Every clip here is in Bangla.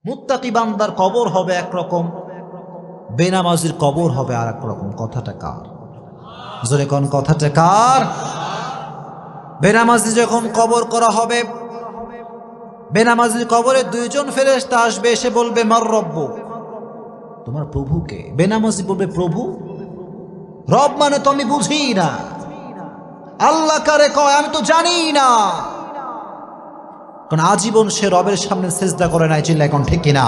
মুত্তাকি বান্দার কবর হবে একরকম, বেনামাজির কবর হবে আর এক রকম। কথাটা কার? জোরে কোন কথাটা কার? বেনামাজি যখন কবর করা হবে, বেনামাজির কবরে দুইজন ফেরেশতা আসবে, এসে বলবে মার রব্বুক, তোমার প্রভুকে। বেনামাজি বলবে প্রভু, রব মানে তো আমি বুঝি না, আল্লাহ কারে কয় আমি তো জানি না, কারণ আজীবন সে রবের সামনে সিজদা করে নাই। চিল্লা এখন ঠিক কিনা?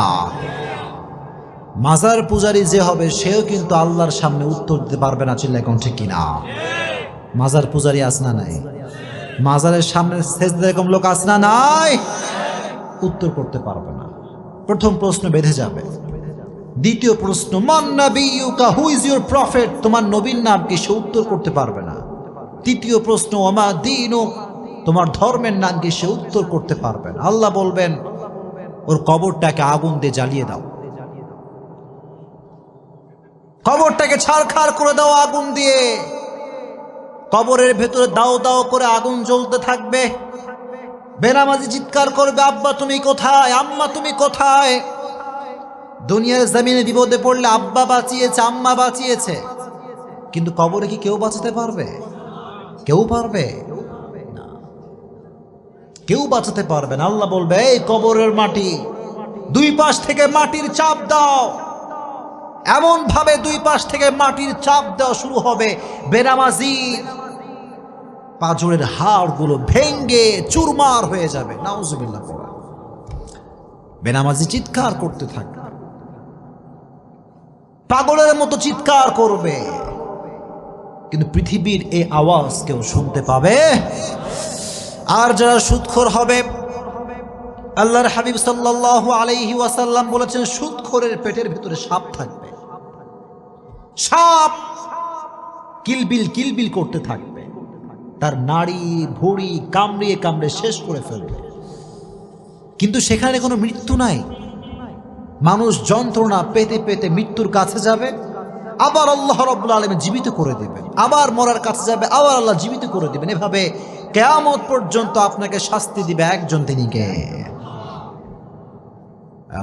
মাজার পূজারী যে হবে সেও কিন্তু আল্লাহর সামনে উত্তর দিতে পারবে না। চিল্লা এখন ঠিক কিনা? মাজার পূজারী আছে না নাই? মাজারের সামনে সিজদা এরকম লোক আছে না নাই? উত্তর করতে পারবে না। প্রথম প্রশ্ন বেঁধে যাবে। দ্বিতীয় প্রশ্ন মান নাবিয়ুকা, হু ইজ ইউর প্রফেট, তোমার নবীর নাম কি? সে উত্তর করতে পারবে না। তৃতীয় প্রশ্ন ওমা দীনুক, তোমার ধর্মের নাম কি? সে উত্তর করতে পারবে না। আল্লাহ বলবেন ওর কবরটাকে আগুন দিয়ে জ্বালিয়ে দাও, কবরটাকে ছারখার করে দাও আগুন দিয়ে। কবরের ভেতরে দাও দাও করে আগুন জ্বলতে থাকবে। বেনামাজি চিৎকার করবে আব্বা তুমি কোথায়, আম্মা তুমি কোথায়? দুনিয়ার জমিনে বিপদে পড়লে আব্বা বাঁচিয়েছে, আম্মা বাঁচিয়েছে, কিন্তু কবরে কি কেউ বাঁচাতে পারবে? কেউ পারবে না, কেউ বাঁচাতে পারবে না। আল্লাহ বলবে এই কবরের মাটি, দুই পাশ থেকে মাটির চাপ দাও। এমন ভাবে দুই পাশ থেকে মাটির চাপ দেওয়া শুরু হবে, বেনামাজি পাঁজরের হাড়গুলো ভেঙ্গে চুরমার হয়ে যাবে। নাউজুবিল্লাহ। বেনামাজি চিৎকার করতে থাকবে, পাগলের মতো চিৎকার করবে, কিন্তু পৃথিবীর এই আওয়াজ কেউ শুনতে পাবে। আর যারা সুদখোর হবে, আল্লাহর হাবিব সাল্লাল্লাহু আলাইহি ওয়াসাল্লাম বলেছেন সুদখোরের পেটের ভিতরে সাপ থাকবে। সাপ কিলবিল কিলবিল করতে থাকবে, তার নাড়ি ভুঁড়ি কামড়িয়ে কামড়ে শেষ করে ফেলবে, কিন্তু সেখানে কোনো মৃত্যু নাই। মানুষ যন্ত্রণা পেতে পেতে মৃত্যুর কাছে যাবে, আবার আল্লাহ রাব্বুল আলামিন জীবিত করে দেবেন, আবার মরার কাছে যাবে, আবার আল্লাহ জীবিত করে দেবেন। এভাবে কিয়ামত পর্যন্ত আপনাকে শাস্তি দিবে একজন, তিনি কে?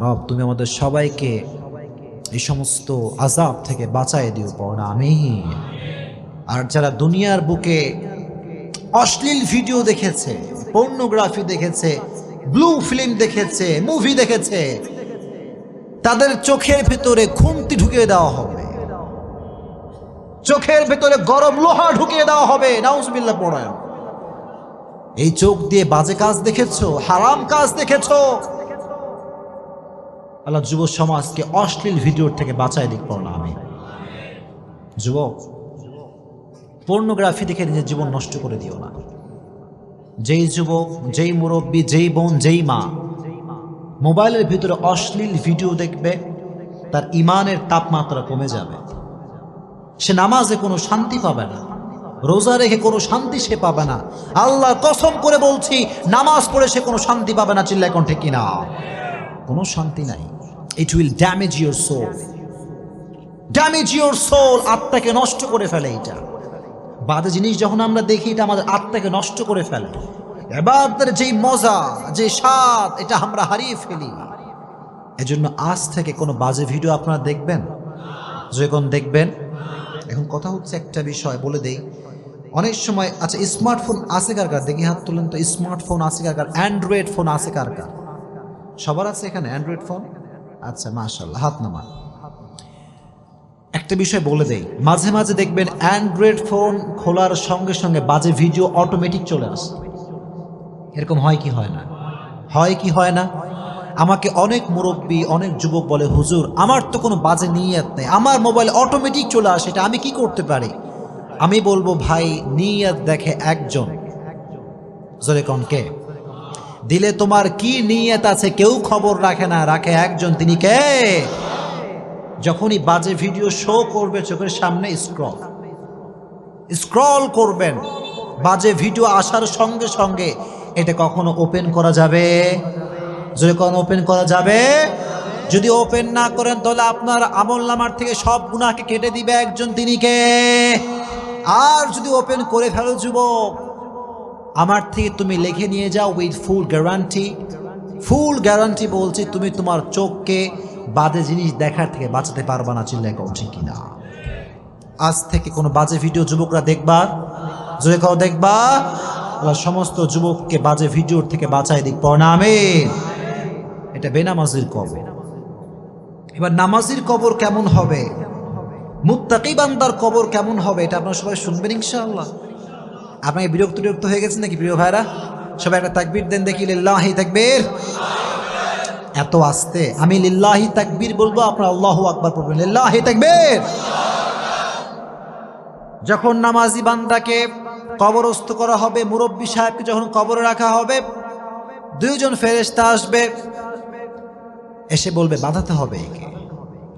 রব তুমি আমাদের সবাইকে এই সমস্ত আযাব থেকে বাঁচায় দিও, পড় আমিন। আর যারা দুনিয়ার বুকে অশ্লীল ভিডিও দেখেছে, পর্নোগ্রাফি দেখেছে, ব্লু ফিল্ম দেখেছে, মুভি দেখেছে, তাদের চোখের ভেতরে খুন্তি ঢুকিয়ে দেওয়া হবে, চোখের ভেতরে গরম লোহা ঢুকিয়ে দেওয়া হবে। নাউজুবিল্লাহ পড়েন। এই চোখ দিয়ে বাজে কাজ দেখেছো, হারাম কাজ দেখেছো, আল্লাহ যুব সমাজকে অশ্লীল ভিডিওর থেকে বাঁচায় দিক, পড়না আমি। যুবক, পর্নোগ্রাফি দেখে নিজের জীবন নষ্ট করে দিও না। যেই যুবক, যেই মুরব্বী, যেই বোন, যেই মা মোবাইলের ভিতরে অশ্লীল ভিডিও দেখবে, তার ইমানের তাপমাত্রা কমে যাবে। সে নামাজে কোনো শান্তি পাবে না, রোজা রেখে কোনো শান্তি সে পাবে না। আল্লাহর কসম করে বলছি, নামাজ পড়ে সে কোনো শান্তি পাবে না। চিল্লায় কোন ঠিক কিনা? কোনো শান্তি নাই। It will damage your soul, damage your soul. আত্মাকে নষ্ট করে ফেলে। এটা বাজে জিনিস যখন আমরা দেখি, এটা আমাদের আত্মাকে নষ্ট করে ফেলে। ইবাদতের যেই মজা, যে স্বাদ, এটা আমরা হারিয়ে ফেলি। এজন্য আজ থেকে কোনো বাজে ভিডিও আপনারা দেখবেন, যখন দেখবেন। এখন কথা হচ্ছে একটা বিষয় বলে দেই, অনেক সময় আচ্ছা স্মার্টফোন আছে কার কার? দেখি হাত তুলেন তো। স্মার্টফোন আছে কার কার? অ্যান্ড্রয়েড ফোন আছে কার কার? সবার আছে এখানে অ্যান্ড্রয়েড ফোন? আচ্ছা মাশাআল্লাহ, হাত নামান। একটা বিষয় বলে দেই, মাঝে মাঝে দেখবেন অ্যান্ড্রয়েড ফোন খোলার সঙ্গে সঙ্গে বাজে ভিডিও অটোমেটিক চলে আসে। এরকম হয় কি হয় না? হয় কি হয় না? আমাকে অনেক মুরব্বী, অনেক যুবক বলে হুজুর আমার তো কোনো বাজে নিয়ত নেই, আমার মোবাইল অটোমেটিক চলে আসে, এটা আমি কি করতে পারি? আমি বলবো ভাই, নিয়ত দেখে একজন। জোরে কোন কে? দিলে তোমার কি নিয়ত আছে কেউ খবর রাখে না, রাখে একজন, তিনি কে? যখনই বাজে ভিডিও শো করবে চোখের সামনে, স্ক্রল করবেন, বাজে ভিডিও আসার সঙ্গে সঙ্গে এটা কখনো ওপেন করা যাবে? যদি কখনো ওপেন করা যাবে? যদি ওপেন না করেন তাহলে আপনার আমলনামার থেকে সব গুনাহকে কেটে দিবে একজন, তিনি কে? আর যদি ওপেন করে ফেলো যুবক, আমার থেকে তুমি লিখে নিয়ে যাও with full guarantee, full guarantee বলছি, তুমি তোমার চোখকে বাজে জিনিস দেখার থেকে বাঁচাতে পারবা না। চিল্লায় কও ঠিক কিনা? আজ থেকে কোনো বাজে ভিডিও যুবকরা দেখবা, জোরে কও দেখবা। আল্লাহ সমস্ত যুবককে বাজে ভিডিওর থেকে বাঁচাই দিক, পড় না আমিন। এটা বেনামাজির কবর। এবার নামাজির কবর কেমন হবে, মুত্তাকি বান্দার কবর কেমন হবে, এটা আপনারা সবাই শুনবেন ইনশাআল্লাহ। আপনাকে বিরক্ত হয়ে গেছেন নাকি প্রিয় ভাইরা? সবাই একটা তাকবীর দেন দেখি, লিল্লাহি তাকবীর। এত আস্তে আমি লিল্লাহি তাকবীর বলবো, আপনারা আল্লাহু আকবার পড়বেন, লিল্লাহি তাকবীর। যখন নামাজি বান্দাকে কবরস্থ করা হবে, মুরব্বী সাহেবকে যখন কবরে রাখা হবে, দুইজন ফেরেশতা আসবে, এসে বলবে বাঁধাতে হবে একে।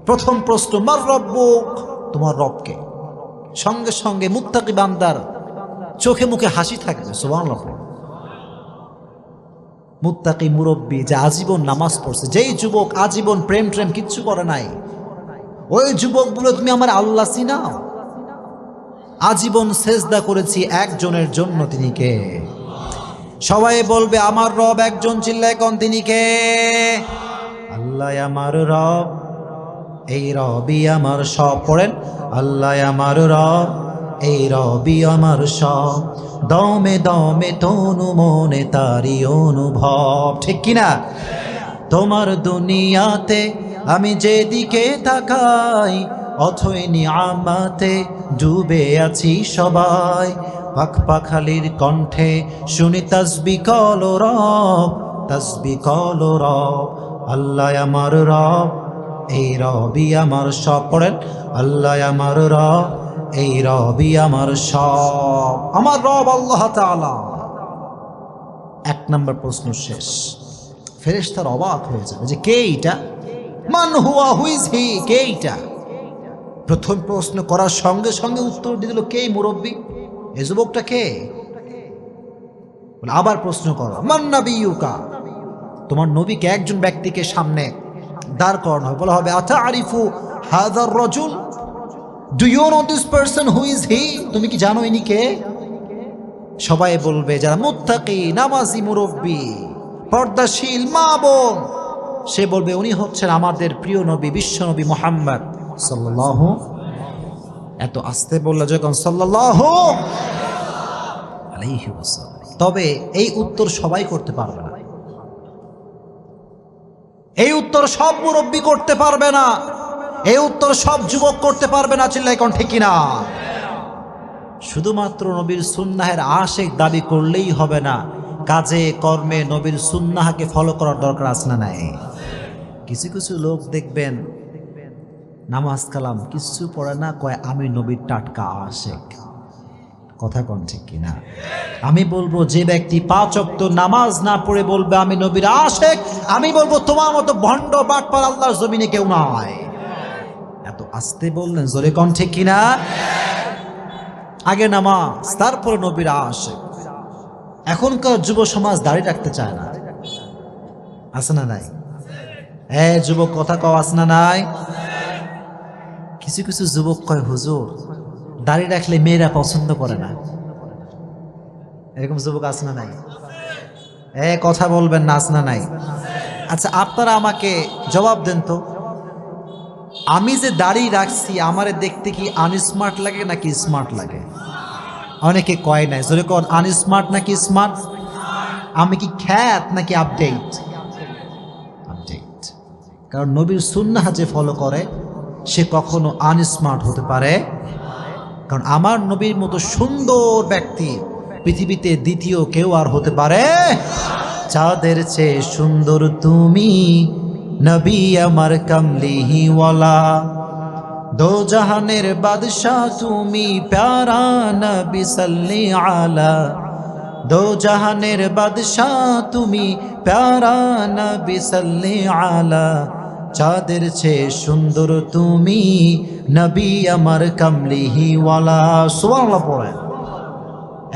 প্রথম প্রশ্ন, মার রব্বুক, তোমার রবকে। সঙ্গে সঙ্গে মুত্তাকি বান্দার চোখে মুখে হাসি থাকবে, সুবহানাল্লাহ। মুত্তাকি মুরব্বী যে আজীবন নামাজ পড়ছে, যেই যুবক আজীবন প্রেম কিচ্ছু করে নাই, ওই যুবক বলে তুমি আমার আল্লাহ চিনাও? আজীবন সেজদা করেছি একজনের জন্য, তিনি কে? সবাই বলবে আমার রব একজন, চিল্লায় কোন তিনি কে? আল্লাহ আমার রব, এই রবি আমার সব। পড়েন, আল্লাহ আমার রব, এই রবি আমার সব, দমে দমে তনু মনে তারি অনুভব। ঠিক কিনা? তোমার দুনিয়াতে আমি যেদিকে তাকাই, অথই নিয়ামতে ডুবে আছি সবাই। পাখপাখালির কণ্ঠে শুনি তাসবিহ কলো রব, তাসবিহ কলো রব। আল্লাহ আমার রব, এই রবি আমার সব। পড়েন, আল্লাহ আমার রব, এই রবি আমার সব। আমার রব আল্লাহ তাআলা। এক নম্বর প্রশ্ন শেষ। ফেরেশতারা অবাক হয়ে যাবে যে কে এটা, মান হুয়া, হু ইজ হি, কে এটা? প্রথম প্রশ্ন করার সঙ্গে সঙ্গে উত্তর দিয়ে দিল কে মুরব্বী, এই যুবকটা কে? আবার প্রশ্ন করো, মান নাবিয়ুকা, তোমার নবীকে। একজন ব্যক্তিকে সামনে দাঁড় করানো হবে, বলা হবে আতারিফু হাযার রাজুল, do you know this person, who is he? তুমি কি জানো ইনি কে? সবাই বলবে, যারা মুত্তাকি, নামাজি, মুরব্বী, পর্দাশীল মা বোন, সে বলবে উনি হচ্ছেন আমাদের প্রিয় নবী, বিশ্ব নবী মুহাম্মদ সাল্লাল্লাহু। এত আস্তে বলল যখন সাল্লাল্লাহু আলাইহি ওয়াসাল্লাম। তবে এই উত্তর সবাই করতে পারবে না, এই উত্তর সব মুরব্বী করতে পারবে না, এই উত্তর সব যুবক করতে পারবে না। চিল্লাই কোন ঠিক কিনা? শুধুমাত্র নবীর সুন্নাহের আশিক দাবি করলেই হবে না, কাজে কর্মে নবীর সুন্নাহকে ফলো করার দরকার আছে না নাই? কিছু কিছু লোক দেখবেন নামাজ কালাম কিছু পড়ে না, কয় আমি নবীর টাটকা আশিক। কথা কোন ঠিক কিনা? আমি বলবো যে ব্যক্তি 5 ওয়াক্ত নামাজ না পড়ে বলবে আমি নবীর আশিক, আমি বলবো তোমার মতো ভণ্ড বাটপার আল্লাহর জমিনে কেউ নয়। এত আস্তে বললেন, জোরে কোন ঠিক কিনা? আগে নামাজ, তারপরে নবীর আশিক। এখনকার যুব সমাজ দাড়ি রাখতে চায় না, আছে না নাই? যুবক কথা কও, আছে না নাই? কিছু কিছু যুবক কয় হুজুর দাড়ি রাখলে মেয়েরা পছন্দ করে না, এরকম যুবক আছে না নাই? কথা বলবেন না, আছে না নাই? আচ্ছা আপনারা আমাকে জবাব দেন তো, আমি যে দাড়ি রাখছি আমারে দেখতে কি আনস্মার্ট লাগে নাকি স্মার্ট লাগে? অনেকে কয় নাই, জোরে কোন আনস্মার্ট নাকি স্মার্ট? আমি কি খ্যাত নাকি আপডেট? আপডেট। কারণ নবীর সুন্নাহ যে ফলো করে সে কখনো আনস্মার্ট হতে পারে, কারণ আমার নবীর মতো সুন্দর ব্যক্তি পৃথিবীতে দ্বিতীয় কেউ আর হতে পারে। চাঁদের চেয়ে সুন্দর তুমি নবী আমার কামলিওয়ালা, দো জাহানের বাদশাহ তুমি প্যারা নবী সাল্লি আলা, দো জাহানের বাদশাহ তুমি প্যারা নবী সাল্লি আলা, চাঁদের চেয়ে সুন্দর তুমি নবী আমার কামলিওয়ালা। সুবহানাল্লাহ পড়েন।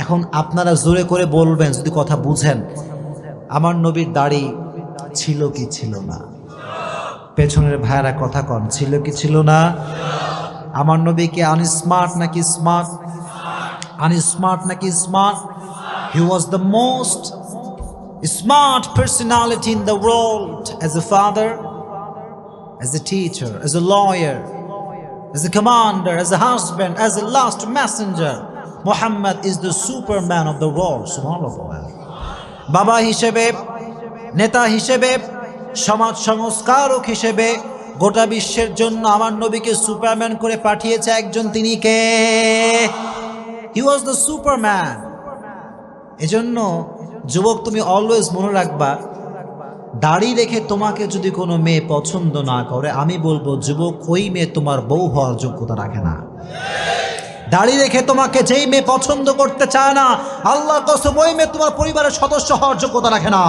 এখন আপনারা জোরে করে বলবেন যদি কথা বুঝেন, আমার নবীর দাড়ি ছিল কি ছিল না? পেছনের ভাইরা কথা কন, ছিল কি ছিল না? আমার নবী কি আনস্মার্ট নাকি স্মার্ট? আনস্মার্ট নাকি smart? He was the most smart personality in the world, as a father, as a teacher, as a lawyer, as a commander, as a husband, as a last messenger. Muhammad is the superman of the world. Subhanallah. বাবা হিসেবে, নেতা হিসেবে, সমাজ সংস্কারক হিসেবে গোটা বিশ্বের জন্য আমার নবীকে সুপারম্যান করে পাঠিয়েছে একজন, তিনি কে? হি ওয়াজ দ্য সুপারম্যান। এজন্য যুবক, তুমি অলওয়েজ মনে রাখবা, দাড়ি রেখে তোমাকে যদি কোনো মেয়ে পছন্দ না করে, আমি বলবো যুবক, ওই মেয়ে তোমার বউ হওয়ার যোগ্যতা রাখে না। দাড়ি রেখে তোমাকে যেই মেয়ে পছন্দ করতে চায় না, আল্লাহর কসম ওই মেয়ে তোমার পরিবারের সদস্য হওয়ার যোগ্যতা রাখে না।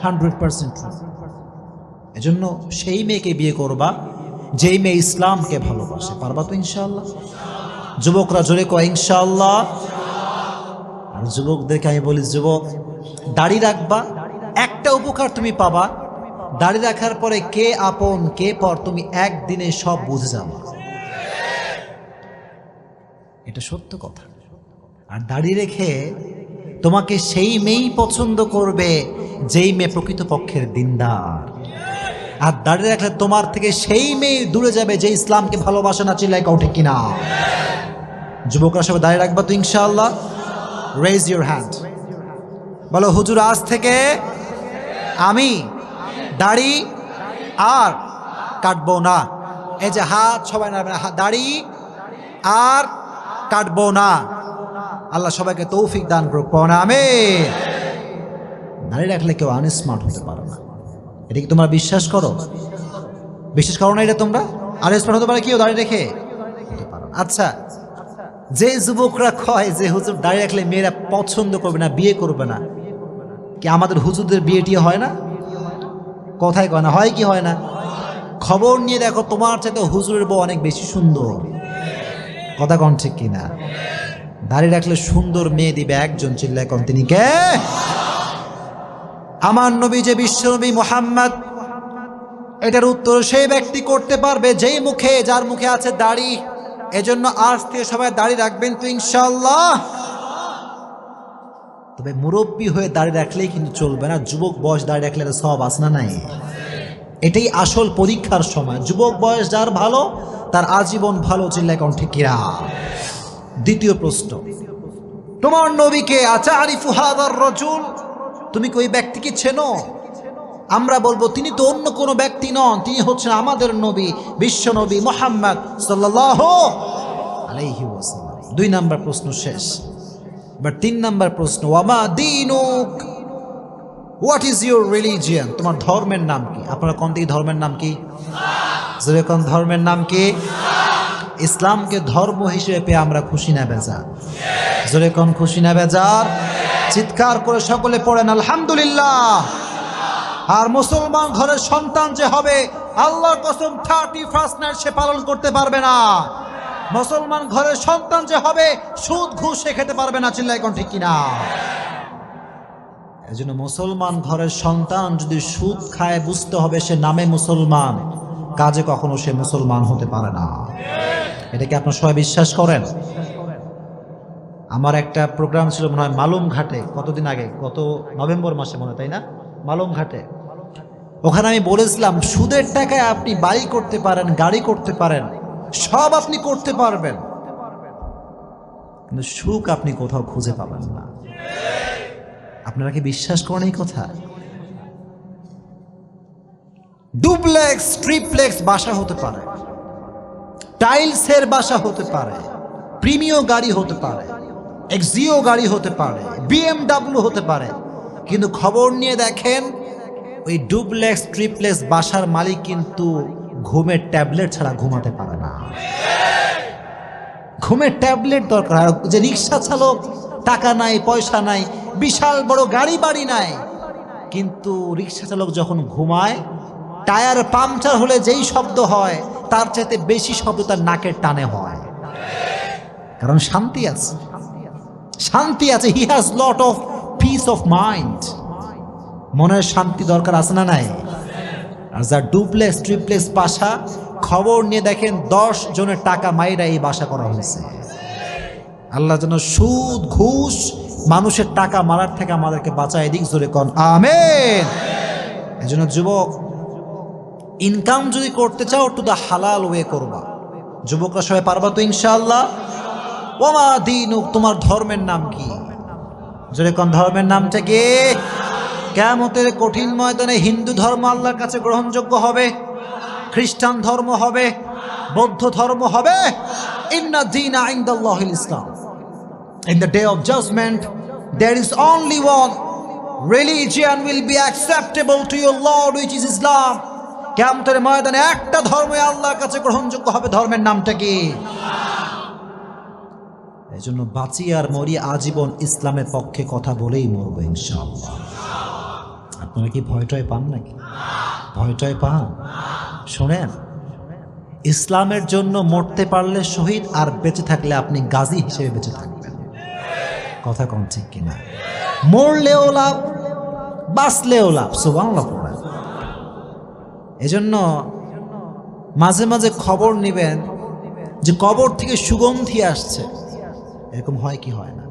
100%। এজন্য সেই মেয়েকে বিয়ে করবা যেই মেয়ে ইসলামকে ভালোবাসে। পারবা তো ইনশাআল্লাহ? যুবকরা জোরে কয় ইনশাআল্লাহ। আর যুবকদেরকে আমি বলি, যুবক, দাড়ি রাখবা, একটা উপকার তুমি পাবা, দাড়ি রাখার পরে কে আপন কে পর তুমি একদিনে সব বুঝে যাবে। এটা সত্য কথা। আর দাড়ি রেখে তোমাকে সেই মেয়েই পছন্দ করবে যেই মেয়ে প্রকৃতপক্ষের দিনদার। আর দাড়ি রাখলে তোমার থেকে সেই মেয়ে দূরে যাবে যে ইসলামকে ভালোবাসে না। চিল্লাই কাউ ঠিক কিনা? যুবকরা সবাই দাড়ি রাখবা তো ইনশাআল্লাহ? রেজ ইউর হ্যান্ড, বলো হুজুর আজ থেকে আমি দাড়ি আর কাটবো না। এই যে হাত সবাই নাড়বেন, দাড়ি আর কাটবো না। আল্লাহ সবাইকে তৌফিক দান করুক, পড়া আমিন। দাড়ি রাখলে কেউ আনস্মার্ট হতে পারে না, এটা কি তোমরা বিশ্বাস করো? বিশ্বাস করো না এটা তোমরা? আনস্মার্ট হতে পারে কেউ দাড়ি রেখে? হতে পারো। আচ্ছা, যে যুবকরা কয় যে হুজুর দাড়ি রাখলে মেয়েরা পছন্দ করবে না, বিয়ে করবে না, কি আমাদের হুজুরদের বিয়েটি হয় না? কথাই কয় না, হয় কি হয় না? খবর নিয়ে দেখো, তোমার চাইতে হুজুরের বউ অনেক বেশি সুন্দর। কথা কন ঠিক কিনা? দাড়ি রাখলে সুন্দর মেয়ে দিবে একজন, চিল্লায় কন তিনি কে? আমার নবী যে বিশ্বনবী মুহাম্মদ। এটার উত্তর সেই ব্যক্তি করতে পারবে যেই মুখে, যার মুখে আছে দাড়ি। এজন্য আজ থেকে সবাই দাড়ি রাখবেন তো ইনশাআল্লাহ। তবে মুরব্বী হয়ে দাড়ি রাখলেই কিন্তু চলবে না, যুবক বয়স দাড়ি রাখলে সব আছে না নাই? এটাই আসল পরীক্ষার সময়। যুবক বয়স যার ভালো, তার আজীবন ভালো। চিল্লায় কোন ঠিক কিনা? দ্বিতীয় প্রশ্ন, তোমার নবীকে আতারিফু হাযার রাজুল, তুমি কি ওই ব্যক্তিকে চেনো? আমরা বলবো তিনি তো অন্য কোনো ব্যক্তি নন, তিনি হচ্ছেন আমাদের নবী, বিশ্ব নবী মুহাম্মদ সাল্লাল্লাহু আলাইহি ওয়াসাল্লাম। 2 নাম্বার প্রশ্ন শেষ। এবার 3 নাম্বার প্রশ্ন, ওয়ামা দীনুক, হোয়াট ইজ ইউর রিলিজিয়ন? তোমার ধর্মের নাম কি? আপনারা কোন দিকে ধর্মের নাম কি? জোরে কোন ধর্মের নাম কি? ইসলামকে ধর্ম হিসেবে পেয়ে আমরা খুশি না বেজার? জোরে কোন খুশি না বেজার? চিৎকার করে সকলে পড়েন আলহামদুলিল্লাহ। আর মুসলমান ঘরের সন্তান যে হবে, আল্লাহর কসম 31st নাইট সে পালন করতে পারবে না। মুসলমান ঘরের সন্তান যে হবে, সুদ ঘুষ সে খেতে পারবে না। চিল্লাই কোন ঠিক কিনা? এই জন্য মুসলমান ঘরের সন্তান যদি সুদ খায়, বুঝতে হবে সে নামে মুসলমান, কাজে কখনো সে মুসলমান হতে পারে না। এটা কি আপনারা সবাই বিশ্বাস করেন? আমার একটা প্রোগ্রাম ছিল মনে হয় মালুম ঘাটে, কতদিন আগে, গত নভেম্বর মাসে মনে, তাই না? মালুম ঘাটে। ওখানে আমি বলেছিলাম, সুদের টাকায় আপনি বাড়ি করতে পারেন, গাড়ি করতে পারেন, সব আপনি করতে পারবেন, কিন্তু সুখ আপনি কোথাও খুঁজে পাবেন না। আপনারা কি বিশ্বাস করেন এই কথা? ডুপ্লেক্স, ট্রিপ্লেক্স বাসা হতে পারে, টাইলসের বাসা হতে পারে, প্রিমিয়াম গাড়ি হতে পারে, এক্সিও গাড়ি হতে পারে, BMW হতে পারে, কিন্তু খবর নিয়ে দেখেন ওই ডুপ্লেক্স ট্রিপ্লেক্স বাসার মালিক কিন্তু ঘুমের ট্যাবলেট ছাড়া ঘুমাতে পারে না। ঘুমের ট্যাবলেট দরকার। আর যে রিক্সা চালক, টাকা নাই, পয়সা নাই, বিশাল বড় গাড়ি বাড়ি নাই, কিন্তু রিক্সা চালক যখন ঘুমায়, টায়ার পাংচার হলে যেই শব্দ হয় তার চাইতে বেশি শব্দ তার নাকের টানে হয়, কারণ শান্তি আছে, শান্তি আছে। He has lot of piece of mind. মনের শান্তি দরকার আছে না নাই? আর যার ডুপ্লেক্স ট্রিপ্লেক্স বাসা, খবর নিয়ে দেখেন 10 জনের টাকা মাইরা এই বাসা করা হয়েছে। আল্লাহ যেন সুদ ঘুষ মানুষের টাকা মারার থেকে আমাদেরকে বাঁচায় দিক, জোরে কোন আমিন। এজন্য যুবক, ইনকাম যদি করতে চাও টু দা হালাল ওয়ে করবা। যুবকরা সবাই পারবা তো ইনশাআল্লাহ? ওমা দীনুক, তোমার ধর্মের নাম কি? জোরে কোন ধর্মের নামটা কি? কিয়ামতের কঠিন ময়দানে হিন্দু ধর্ম আল্লাহর কাছে গ্রহণযোগ্য হবে, খ্রিস্টান ধর্ম হবে, বৌদ্ধ ধর্ম হবে। ইন্না দীনা ইনদাল্লাহিল ইসলাম। In the day of judgment, there is only one religion will be acceptable to your Lord, which is Islam. কিয়ামতের ময়দানে একটা ধর্ম আল্লাহর কাছে গ্রহণযোগ্য হবে, ধর্মের নামটা কি? এই জন্য বাঁচি আর মরি আজীবন ইসলামের পক্ষে কথা বলেই মরবো ইনশাআল্লাহ। আপনারা কি ভয়টয় পান নাকি? ভয়টয় পান? শোনেন, ইসলামের জন্য মরতে পারলে শহীদ, আর বেঁচে থাকলে আপনি গাজী হিসেবে বেঁচে থাকবেন। কথা কোন ঠিক কিনা? মরলেও লাভ, বাঁচলেও লাভ। সুবহানাল্লাহ পড়েন। এজন্য মাঝে মাঝে খবর নেবেন যে কবর থেকে সুগন্ধি আসছে, এরকম হয় কি হয় না?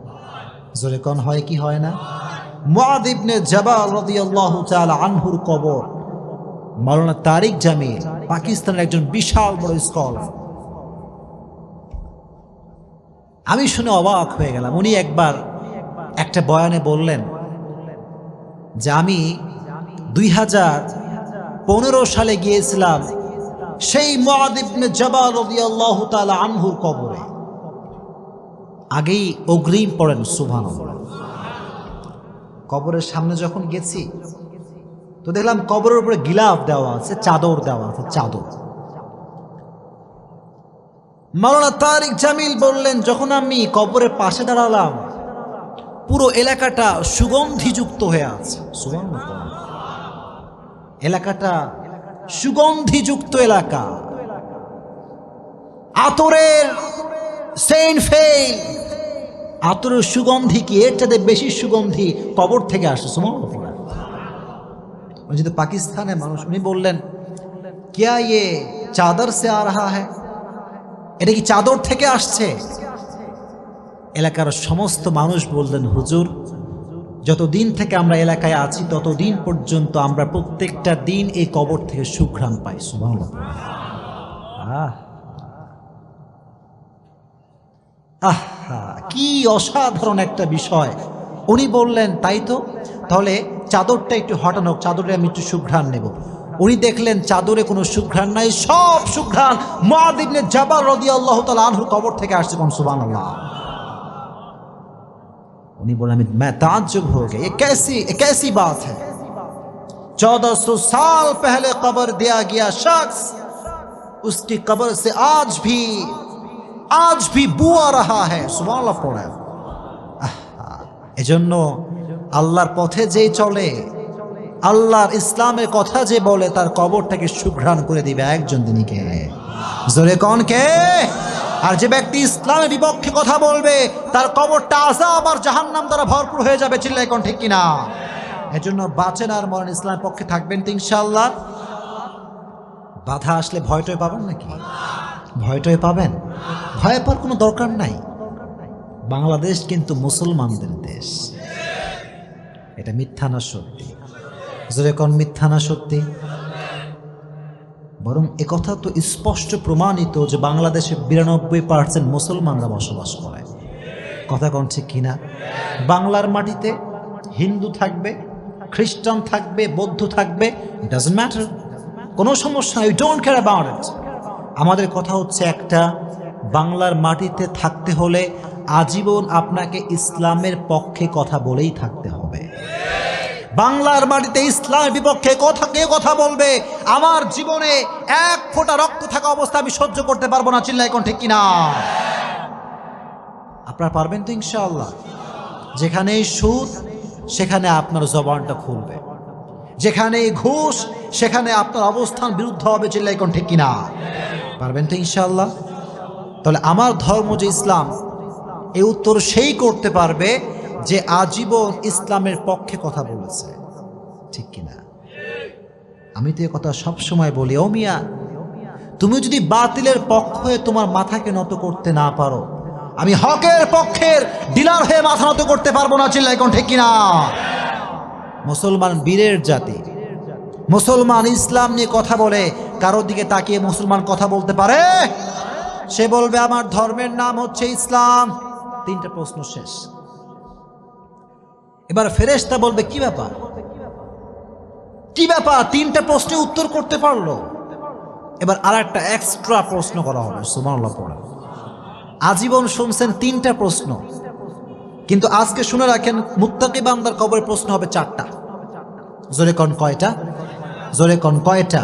জোরে কোন হয় কি হয় না? মুআয ইবনে জাবাল রাদিয়াল্লাহু তাআলা আনহুর কবর, মাওলানা তারিক জামিল পাকিস্তানের একজন বিশাল বড় স্কলার। আমি শুনে অবাক হয়ে গেলাম। উনি একবার একটা বয়ানে বললেন যে আমি 2015 সালে গিয়েছিলাম সেই মুআয ইবনে জাবাল রাদিয়াল্লাহু তাআলা আনহুর কবরে। আগেই অগ্রিম পড়েন সুবহানাল্লাহ। কবরের সামনে যখন গেছি তো দেখলাম কবরের উপরে গিলাফ দেওয়া আছে, চাদর দেওয়া আছে, চাদর। মাওলানা তারিক জামিল বললেন, যখন আমি কবরের পাশে দাঁড়ালাম পুরো এলাকাটা সুগন্ধিযুক্ত হয়ে আছে। সুবহানাল্লাহ। এলাকাটা সুগন্ধিযুক্ত এলাকা, আতরের সেন্ট ফেল, আতরের সুগন্ধি কি এর চাইতে বেশি সুগন্ধি কবর থেকে আসে। সুবহানাল্লাহ। যেহেতু পাকিস্তানের মানুষ, উনি বললেন क्या ये চাদর সে আ রহা হ্যায়, এটা কি চাদর থেকে আসছে? এলাকার সমস্ত মানুষ বললেন, হুজুর যতদিন থেকে আমরা এলাকায় আছি ততদিন পর্যন্ত আমরা প্রত্যেকটা দিন এই কবর থেকে সুঘ্রাণ পাই। সুবহানাল্লাহ। আহা, কি অসাধারণ একটা বিষয়। উনি বললেন, তাই তো, তাহলে চাদরটা একটু হটানো, চাদরে আমি একটু সুঘ্রাণ নেব। উনি দেখলেন চাদরে কোনো সুঘ্রাণ নাই, সব সুঘ্রাণ মুআয ইবনে জাবাল রাদিয়াল্লাহু তাআলা আনহুর কবর থেকে আসছে। কোন সুবহানাল্লাহ। उन्हीं बोला मैं ताज्जुब हो गया, ये कैसी बात है। 1400 साल पहले कब्र दिया गया शख्स, उसकी कब्र से आज भी बू आ रहा है। सुबहानाल्लाह पढ़े। এজন্য আল্লাহর পথে যে চলে, আল্লাহর ইসলামের কথা যে বলে, তার কবরটাকে সুঘ্রাণ করে দিবে একজন, তিনি কে? জোরে কোন কে? আর যে ব্যক্তি ইসলামের বিপক্ষে কথা বলবে তার কবরটা আযাব আর জাহান্নাম দ্বারা ভরপুর হয়ে যাবে। চিল্লাই কোন ঠিক কিনা? এজন্য বাঁচেন আর মরেন ইসলামের পক্ষে থাকবেন তো ইনশাআল্লাহ। বাধা আসলে ভয়টয় পাবেন নাকি? ভয়টয় পাবেন? ভয় পাওয়ার কোনো দরকার নাই। বাংলাদেশ কিন্তু মুসলমানদের দেশ। এটা মিথ্যা না সত্যি? জোরে কোন মিথ্যা না সত্যি? বরং একথা তো স্পষ্ট প্রমাণিত যে বাংলাদেশে 92% মুসলমানরা বসবাস করে। কথা কোন ঠিক কিনা? বাংলার মাটিতে হিন্দু থাকবে, খ্রিস্টান থাকবে, বৌদ্ধ থাকবে, ডাজন্ট ম্যাটার, কোনো সমস্যা নেই, ডোন্ট কেয়ার অ্যাবাউট ইট। আমাদের কথা হচ্ছে একটা, বাংলার মাটিতে থাকতে হলে আজীবন আপনাকে ইসলামের পক্ষে কথা বলেই থাকতে হবে। বাংলার মাটিতে ইসলামের বিপক্ষে কে কথা বলবে, আমার জীবনে এক ফোঁটা রক্ত থাকা অবস্থা আমি সহ্য করতে পারবো না। চিল্লাই কোন ঠিক কিনা? আপনারা পারবেন তো ইনশাআল্লাহ? যেখানে সুদ সেখানে আপনার জবানটা খুলবে, যেখানে ঘুষ সেখানে আপনার অবস্থান বিরুদ্ধ হবে। চিল্লাই কোন ঠিক কিনা? পারবেন তো ইনশাআল্লাহ? তাহলে আমার ধর্ম যে ইসলাম, এই উত্তর সেই করতে পারবে যে আজীবন ইসলামের পক্ষে কথা বলেছে। ঠিক কিনা? আমি তো এ কথা সবসময় বলি, ও মিয়া, তুমি যদি বাতিলের পক্ষ হয়ে তোমার মাথাকে নত করতে না পারো, আমি হকের পক্ষের ডিলার হয়ে মাথা নত করতে পারবো না, চিল্লাই কোন ঠিক কিনা? মুসলমান বীরের জাতি, মুসলমান ইসলাম নিয়ে কথা বলে, কারোর দিকে তাকিয়ে মুসলমান কথা বলতে পারে? সে বলবে আমার ধর্মের নাম হচ্ছে ইসলাম। তিনটা প্রশ্ন শেষ। এবার ফেরেশতা বলবে কি ব্যাপার, কি ব্যাপার, তিনটা প্রশ্নে উত্তর করতে পারলো। এবার আর একটা এক্সট্রা প্রশ্ন করা হবে, সুবহানাল্লাহ পড়ে। আজীবন শুনছেন তিনটা প্রশ্ন, কিন্তু আজকে শুনে রাখেন মুত্তাকি বান্দার কবরে প্রশ্ন হবে চারটা। জোরে কোন কয়টা? জোরে কোন কয়টা?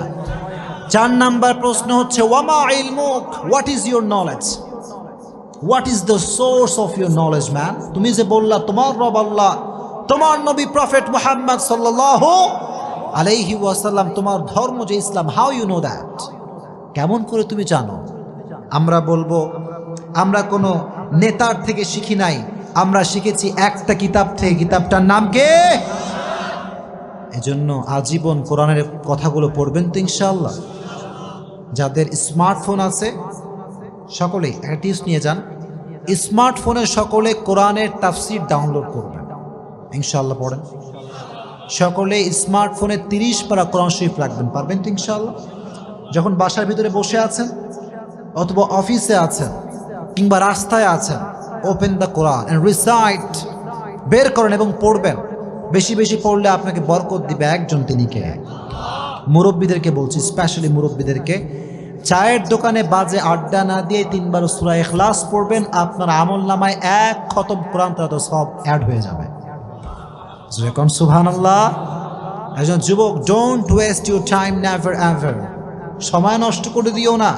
4 নাম্বার প্রশ্ন হচ্ছে ওয়ামা ইলমুক, what is your knowledge, what is the source of your knowledge man. তুমি যে বললা তোমার রব আল্লাহ, তোমার নবী প্রফেট মুহাম্মদ সাল্লাল্লাহু আলাইহি ওয়াসাল্লাম, তোমার ধর্ম যে ইসলাম, হাউ ইউ নো দ্যাট, কেমন করে তুমি জানো? আমরা বলবো আমরা কোনো নেতার থেকে শিখি নাই, আমরা শিখেছি একটা কিতাব থেকে, কিতাবটার নাম কি? এজন্য আজীবন কোরআনের কথাগুলো পড়বেন তো ইনশাআল্লাহ। যাদের স্মার্টফোন আছে সকলে একটা টিপস নিয়ে যান, স্মার্টফোনে সকলে কোরআনের তাফসির ডাউনলোড করবেন, ইনশাআল্লাহ পড়েন। সকলে স্মার্টফোনে 30 পারা কোরআন শরীফ রাখবেন, পারবেন তো ইনশাআল্লাহ? যখন বাসার ভিতরে বসে আছেন অথবা অফিসে আছেন কিংবা রাস্তায় আছেন, open the Quran and recite, বের করেন এবং পড়বেন। বেশি বেশি পড়লে আপনাকে বরকত দিবে একজন, তিনি কে? মুরব্বীদেরকে বলছি, স্পেশালি মুরব্বীদেরকে, চায়ের দোকানে বাজে আড্ডা না দিয়ে 3 বার সূরা ইখলাস পড়বেন, আপনার আমলনামায় 1 খতম কোরআন তেলাওয়াত সব অ্যাড হয়ে যাবে। যেরকম সুবহানাল্লাহ। একজন যুবক, don't waste your time, never ever. সময় নষ্ট করে দিও না,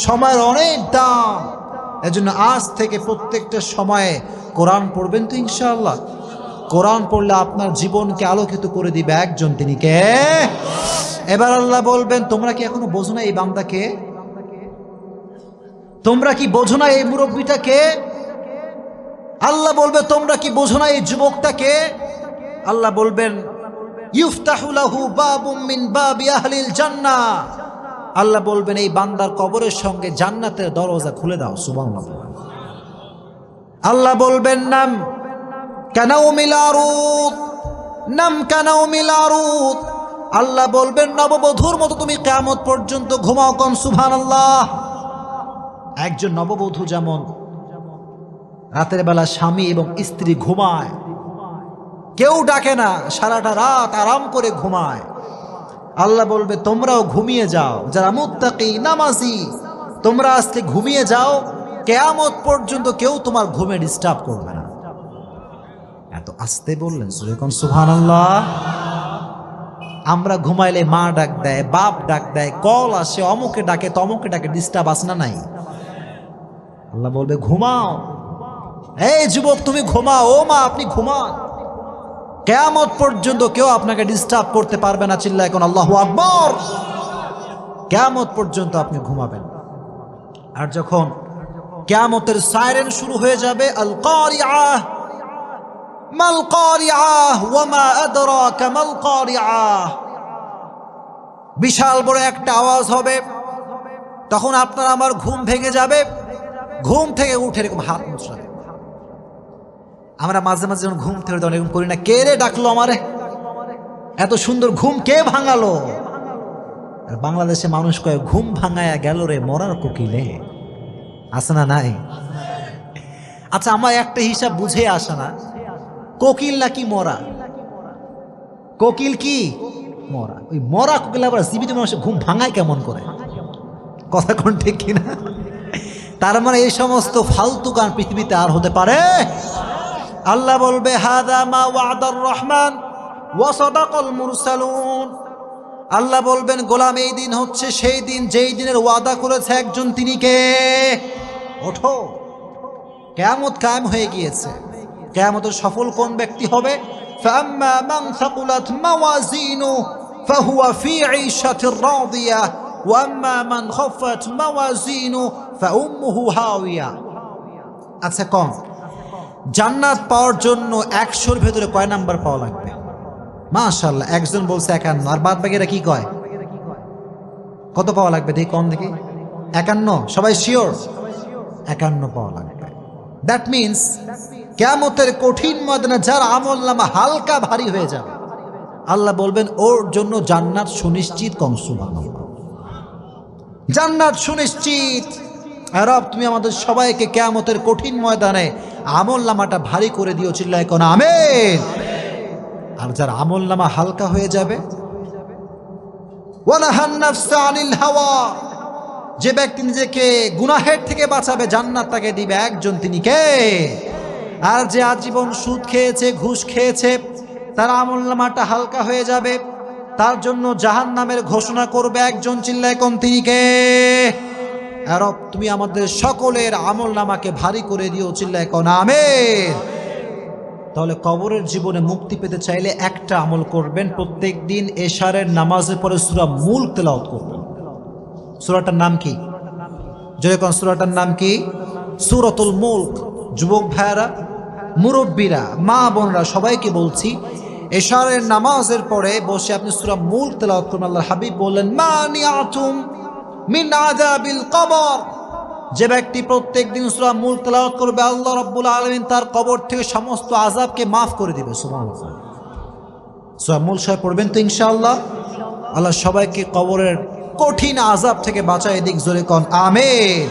সময়ের অনেক দাম। এজন্য আজ থেকে প্রত্যেকটা সময়ে কোরআন পড়বেন তো ইনশাআল্লাহ। কোরআন পড়লে আপনার জীবনকে আলোকিত করে দিবে একজন, তিনি কে? এবার আল্লাহ বলবেন তোমরা কি এখনো বোঝো না এই বান্দাকে? তোমরা কি বোঝো না এই মুরব্বীটাকে? আল্লাহ বলবে তোমরা কি বোঝো না এই যুবকটাকে? আল্লাহ বলবেন ইফতাহু লাহু বাবুম মিন বাবি আহলিল জান্নাহ। আল্লাহ বলবেন এই বান্দার কবরের সঙ্গে জান্নাতের দরজা খুলে দাও, সুবহানাল্লাহ। আল্লাহ বলবেন নাম কানাউমিল আরুদ, নাম কানাউমিল আরুদ। আল্লাহ বলবেন নববধূর মতো তুমি কিয়ামত পর্যন্ত ঘুমাও, কোন সুবহানাল্লাহ। একজন নববধূ যেমন রাতের বেলা স্বামী এবং স্ত্রী ঘুমায়, কেউ ডাকে না, সারাটা রাত আরাম করে ঘুমায়, আল্লাহ বলবে তোমরাও ঘুমিয়ে যাও, যারা মুত্তাকি নামাজি তোমরা আজকে ঘুমিয়ে যাও, কিয়ামত পর্যন্ত কেউ তোমার ঘুমে ডিস্টার্ব করবে না। এত আস্তে বললেন, সুবহান সুবহানাল্লাহ। আমরা ঘুমাইলে মা ডাক দেয়, বাপ ডাক দেয়, কল আসে, অমুকে ডাকে তমুকে ডাকে, ডিস্টার্ব আসে না নাই? আল্লাহ বলবে ঘুমাও, এই যুবক তুমি ঘুমাও, ও মা আপনি ঘুমান, কিয়ামত পর্যন্ত কেউ আপনাকে ডিস্টার্ব করতে পারবে না। চিল্লায় কোন আল্লাহু আকবার। কিয়ামত পর্যন্ত আপনি ঘুমাবেন। আর যখন কিয়ামতের সাইরেন শুরু হয়ে যাবে, আল কারিআহ মাল কারিআহ ওয়া মা আদরাকা মাল কারিআহ, বিশাল বড় একটা আওয়াজ হবে, তখন আপনার আমার ঘুম ভেঙে যাবে, ঘুম থেকে উঠে এরকম হাত মুছড়াবে। আমরা মাঝে মাঝে যখন ঘুম থেকে তখন এরকম করি না, কে রে ডাকলো আমারে, এত সুন্দর ঘুম কে ভাঙালো? আর বাংলাদেশে মানুষ কয় ঘুম ভাঙায়া গেল রে মরার কোকিলে, আছে না নাই? আচ্ছা আমার একটা হিসাব বুঝে আসে না, কোকিল নাকি মরা? কোকিল কি মরা? ওই মরা কোকিল আবার জীবিত মানুষের ঘুম ভাঙায় কেমন করে? কথা কোন ঠিক কিনা? তার মানে এই সমস্ত ফালতু গান পৃথিবীতে আর হতে পারে? আল্লাহ বলবে হাদা মা ওয়াদার রহমান ওয়া সাদাকাল মুরসালুন। আল্লাহ বলবেন গোলাম এই দিন হচ্ছে সেই দিন যেই দিনের ওয়াদা করেছে একজন, তিনি কে? ওঠো, কিয়ামত কায়েম হয়ে গিয়েছে। কিয়ামতের সফল কোন ব্যক্তি হবে? ফাম্মা মান সাকুলাত মাওয়াজিনু ফাহুয়া ফি ঈশাতির রাদিয়া ওয়া আম্মা মান খাফাত মাওয়াজিনু ফাউম্মুহু হাওিয়া। আচ্ছা কোন জান্নাত পাওয়ার জন্য 100-র ভেতরে কয় নাম্বার পাওয়া লাগবে? মাশাআল্লাহ, একজন বলছে 51, আর বাদ বাকিরা কি কয়? কত পাওয়া লাগবে দেখি, কোন দেখি? 51? সবাই শিওর 51 পাওয়া লাগবে। দ্যাট মিন্স কিয়ামতের কঠিন ময়দানে যার আমলনামা হালকা ভারী হয়ে যাবে, আল্লাহ বলবেন ওর জন্য জান্নাত সুনিশ্চিত। কম সুবহানাল্লাহ। জান্নাত সুনিশ্চিত। আর রব তুমি আমাদের সবাইকে কিয়ামতের কঠিন ময়দানে আমলনামাটা ভারী করে দিও, চিল্লায় কোন আমিন। আর যার আমলনামা হালকা হয়ে যাবে, ওয়ানাহান নাফসা আনিল হাওয়া, যে ব্যক্তি নিজেকে গুনাহের থেকে বাঁচাবে জান্নাত তাকে দিবে একজন, তিনি কে? আর যে আজীবন সুদ খেয়েছে, ঘুষ খেয়েছে, তার আমলনামাটা হালকা হয়ে যাবে, তার জন্য জাহান্নামের ঘোষণা করবে একজন, চিল্লায় কোন তিনি কে? আর রব তুমি আমাদের সকলের আমলনামাকে ভারী করে দিও, চিল্লায় কোন আমিন। তাহলে কবরের জীবনে মুক্তি পেতে চাইলে একটা আমল করবেন, প্রত্যেক দিন এশারের নামাজের পরে সূরা মুলক তেলাওয়াত করবেন। সূরাটার নাম কি? যেরকম সূরাটার নাম কি? সূরাতুল মুলক। যুবক ভাইয়েরা, মুরব্বীরা, মা বোনরা সবাইকে বলছি, এশারের নামাজের পরে বসে আপনি সূরা মুলক তেলাওয়াত করবেন। আল্লাহর হাবিব বললেন, মানিআতুম মিন আযাবিল কবর, যে ব্যক্তি প্রত্যেক দিন সূরা মুলক তেলাওয়াত করবে আল্লাহ রাব্বুল আলামিন তার কবর থেকে সমস্ত আযাবকে মাফ করে দিবে। সুবহানাল্লাহ। সূরা মুলক সবাই পড়বেন তো ইনশাআল্লাহ। আল্লাহ সবাইকে কবরের কঠিন আযাব থেকে বাঁচায় দিক, জোরে কোন আমিন।